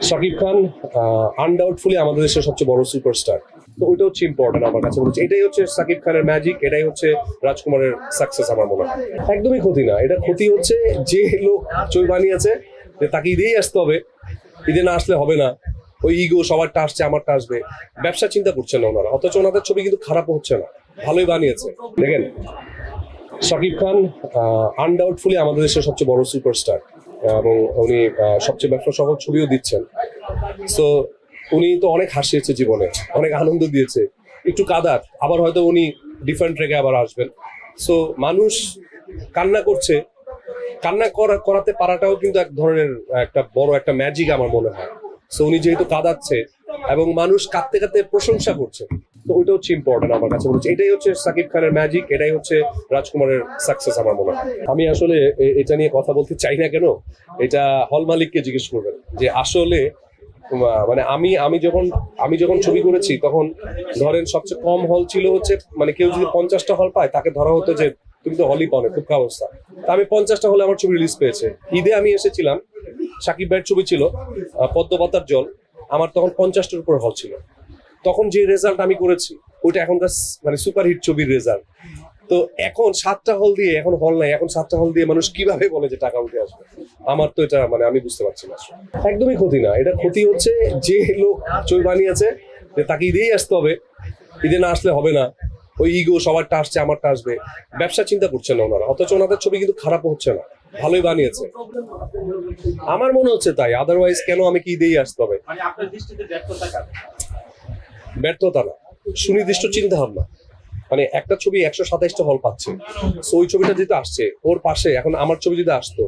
শাকিব খান আনডাউটফুলি আমাদের দেশের সবচেয়ে বড় সুপারস্টার। তো ওইটা হচ্ছে ইম্পর্টেন্ট আমার কাছে মনে হচ্ছে। এটাই হচ্ছে শাকিব খানের ম্যাজিক, এটাই হচ্ছে রাজকুমারের সাকসেস আমার মনে হয়। একদমই ক্ষতি না, এটা ক্ষতি হচ্ছে যে লোক ছবি বানিয়েছে যে তাকে ঈদেই আসতে হবে, ঈদে না আসলে হবে না, ওই ইগো সবারটা আসছে আমারটা আসবে, ব্যবসা চিন্তা করছে না ওনারা। অথচ ওনাদের ছবি কিন্তু খারাপ হচ্ছে না, ভালোই বানিয়েছে। দেখেন, শাকিব খান আনডাউটফুলি আমাদের দেশের সবচেয়ে বড় সুপারস্টার এবং উনি সবচেয়ে ব্যবসা সফল ছবিও দিচ্ছেন। সো উনি তো অনেক হাসিয়েছে জীবনে, অনেক আনন্দ দিয়েছে, একটু কাদার, আবার হয়তো উনি ডিফারেন্ট রেগে আবার আসবেন। সো মানুষ কান্না করছে, কান্না করাতে পারাটাও কিন্তু এক ধরনের একটা বড় একটা ম্যাজিক আমার মনে হয়। সো উনি যেহেতু কাঁদাচ্ছে এবং মানুষ কাঁদতে কাঁদতে প্রশংসা করছে, তো ওইটা হচ্ছে ইম্পর্টেন্ট আমার কাছে মনে হচ্ছে। এটাই হচ্ছে শাকিব খানের ম্যাজিক, এটাই হচ্ছে রাজকুমারের সাকসেস আমার মনে হয়। আমি আসলে এটা নিয়ে কথা বলতে চাই না কেন, এটা হল মালিককে জিজ্ঞেস করবেন যে আসলে মানে আমি যখন ছবি করেছি তখন ধরেন সবচেয়ে কম হল ছিল হচ্ছে, মানে কেউ যদি 50টা হল পায় তাকে ধরা হতো যে তুমি তো হলই পাও না, খুব খারাপ অবস্থা। তা আমি 50টা হলে আমার ছবি রিলিজ পেয়েছে। ঈদে আমি এসেছিলাম, শাকিব ভাইয়ের ছবি ছিল পদ্মপাতার জল, আমার তখন 50টার উপর হল ছিল। তখন যে রেজাল্ট আমি করেছি ওইটা এখনকার মানে সুপারহিট ছবির রেজাল্ট। তো এখন 7টা হল দিয়ে, এখন হল নাই, এখন 7টা হল দিয়ে মানুষ কিভাবে বলে যে টাকা উঠে আসবে? আমার তো এটা মানে আমি বুঝতে পারছি না। একদমই ক্ষতি না, এটা ক্ষতি হচ্ছে যে লোক ছবি বানিয়েছে যে তাকে ঈদেই আসতে হবে, ঈদে না আসলে হবে না, ওই ইগো সবারটা আসছে আমারটা আসবে, ব্যবসা চিন্তা করছে না ওনারা। অথচ ওনাদের ছবি কিন্তু খারাপ হচ্ছে না, ভালোই বানিয়েছে আমার মনে হচ্ছে তাই। আদারওয়াইজ কেন আমি কি ঈদেই আসতে হবে? ব্যর্থতা না, সুনির্দিষ্ট চিন্তা ভাবনা। মানে একটা ছবি 127টা হল পাচ্ছে, সো ওই ছবিটা যেটা আসছে ওর পাশে এখন আমার ছবি যদি আসতো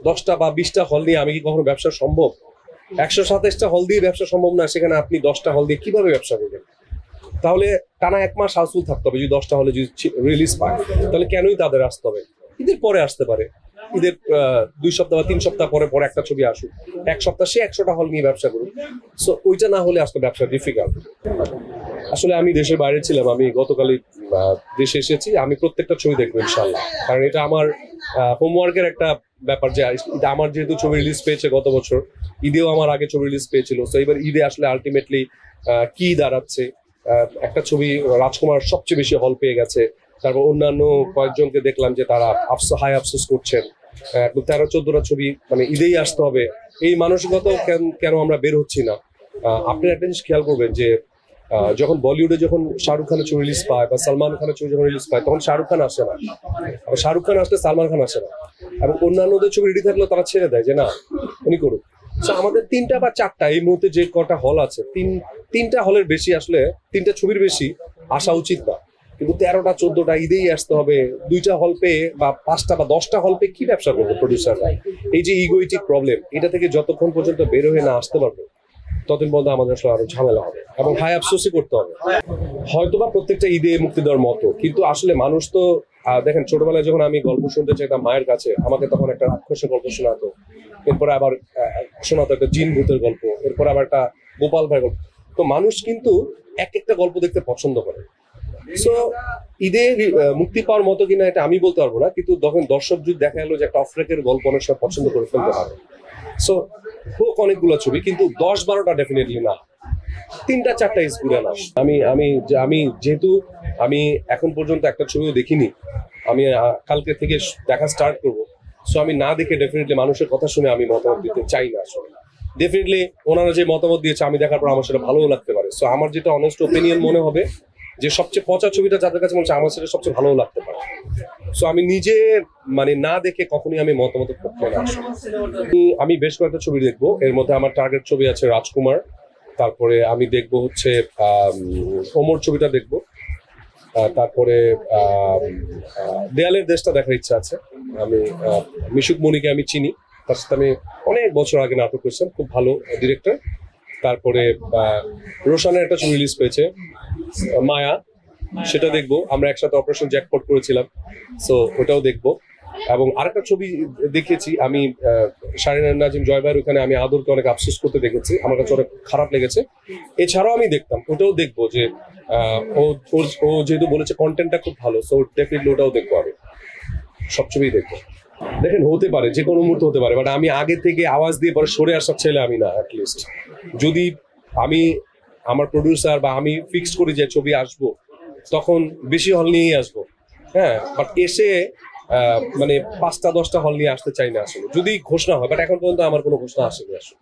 10টা বা 20টা হল নিয়ে, আমি কি কখনো ব্যবসা সম্ভব? 127টা হল দিয়ে ব্যবসা সম্ভব না, সেখানে আপনি 10টা হল দিয়ে কিভাবে ব্যবসা করবেন? তাহলে টানা 1 মাস হাউসফুল থাকতে হবে যদি 10টা হলে যদি রিলিজ পায়। তাহলে কেনই তাদের আসতে হবে? ঈদের পরে আসতে পারে, ঈদের 2 সপ্তাহ বা 3 সপ্তাহ পরে পরে একটা ছবি আসুক, 1 সপ্তাহ সে 100টা হল নিয়ে ব্যবসা করুক। সো ওইটা না হলে আসলে ব্যবসা ডিফিকাল্ট। আসলে আমি দেশের বাইরে ছিলাম, আমি গতকালই দেশে এসেছি। আমি প্রত্যেকটা ছবি দেখবো ইনশাল্লাহ, কারণ এটা আমার হোমওয়ার্কের একটা ব্যাপার। যে আমার যেহেতু ছবি রিলিজ পেয়েছে গত বছর, ঈদেও আমার আগে ছবি রিলিজ পেয়েছিল, তো এবার ঈদে আসলে আলটিমেটলি কি দাঁড়াচ্ছে, একটা ছবি রাজকুমার সবচেয়ে বেশি হল পেয়ে গেছে, তারপর অন্যান্য কয়েকজনকে দেখলাম যে তারা হাই আফসোস করছেন। 13-14টা ছবি মানে ঈদেই আসতে হবে, এই মানসিকতা কেন আমরা বের হচ্ছি না? আপনি একটা জিনিস খেয়াল করবেন যে যখন বলিউডে যখন শাহরুখ খানের ছবি রিলিজ পায় বা সালমান খানের ছবি যখন রিলিজ পায়, তখন শাহরুখ খান আসে না, শাহরুখ খান আসলে সালমান খান আসে না, এবং অন্যান্যদের ছবি রেডি থাকলেও তারা ছেড়ে দেয় যে না উনি করুক। আমাদের 3টা বা 4টা এই মুহূর্তে যে কটা হল আছে, 3টা হলের বেশি আসলে, 3টা ছবির বেশি আসা উচিত না। কিন্তু 13টা 14টা ঈদেই আসতে হবে, 2টা হল পেয়ে বা 5টা বা 10টা হল পেয়ে কি ব্যবসা করবে প্রডিউসাররা? এই যে ইগোইটিক প্রবলেম, এটা থেকে যতক্ষণ পর্যন্ত বের হয়ে না আসতে পারবে ততদিন পর্যন্ত আমাদের আসলে আরো ঝামেলা হবে এবং হাই আফসোসই করতে হবে। হয়তোবা প্রত্যেকটা ঈদে মুক্তি দেওয়ার মতো, কিন্তু আসলে মানুষ তো দেখেন, ছোটবেলায় যখন আমি গল্প শুনতে চাইতাম মায়ের কাছে, আমাকে তখন একটা রাক্ষসের গল্প শোনাতো, এরপরে আবার শোনাতো একটা জিন ভূতের গল্প, এরপরে আবার একটা গোপাল ভাইয়ের গল্প। তো মানুষ কিন্তু একটা গল্প দেখতে পছন্দ করে। সো ঈদে মুক্তি পাওয়ার মতো কিনা এটা আমি বলতে পারবো না, কিন্তু তখন দর্শক যদি দেখা গেলো যে একটা অফরেকের গল্প অনেক সময় পছন্দ করে ফেলতে পারে। সো হোক অনেকগুলো ছবি, কিন্তু 10-12টা ডেফিনেটলি না, 3টা-4টা ইজ গুড এনাফ। আমি যেহেতু আমি এখন পর্যন্ত একটা ছবিও দেখিনি, আমি কালকে থেকে দেখা স্টার্ট করবো। সো আমি না দেখে ডেফিনেটলি মানুষের কথা শুনে আমি মতামত দিতে চাই না। আসলে ডেফিনেটলি ওনারা যে মতামত দিয়েছে আমি দেখার পর আমার সেটা ভালোও লাগতে পারে। সো আমার যেটা অনেস্ট ওপিনিয়ন মনে হবে যে সবচেয়ে পচা ছবিটা যাদের কাছে মনে হচ্ছে আমার সেটা সবচেয়ে ভালোও লাগতে পারে। সো আমি নিজে মানে না দেখে কখনই আমি মতামত করতে না। আমি বেশ কয়েকটা ছবি দেখবো, এর মধ্যে আমার টার্গেট ছবি আছে রাজকুমার, তারপরে আমি দেখবো হচ্ছে ওমর ছবিটা দেখবো, তারপরে দেয়ালের দেশটা দেখার ইচ্ছা আছে। আমি মিশুক মনিকে আমি চিনি, তার সাথে আমি অনেক বছর আগে নাটক করেছিলাম, খুব ভালো ডিরেক্টর। তারপরে রোশানের একটা ছবি রিলিজ পেয়েছে মায়া, সেটা দেখবো। আমরা একসাথে অপারেশন জ্যাকপট করেছিলাম, সো ওটাও দেখবো। এবং আরেকটা ছবি দেখেছি আমি, শাহরিন নাজিম জয় ভাইয়ের, ওখানে আমি আদরকে অনেক আফসোস করতে দেখেছি, আমার কাছে অনেক খারাপ লেগেছে। এছাড়াও আমি দেখতাম, ওটাও দেখবো যে ও যেহেতু বলেছে কন্টেন্টটা খুব ভালো, সো ডেফিনেটলি ওটাও দেখবো। আমি সব ছবিই দেখবো। দেখেন হতে পারে, যে কোনো মুহূর্তে হতে পারে, বাট আমি আগে থেকে আওয়াজ দিয়ে পরে সরে আসার ছেলে আমি না। অ্যাটলিস্ট যদি আমি আমার প্রডিউসার বা আমি ফিক্সড করি যে ছবি আসবো, তখন বেশি হল নিয়েই আসবো। হ্যাঁ, বাট এসে মানে 5টা 10টা হল নিয়ে আসতে চাই না আসলে, যদি ঘোষণা হয়, বাট এখন পর্যন্ত আমার কোনো ঘোষণা আসেনি আসলে।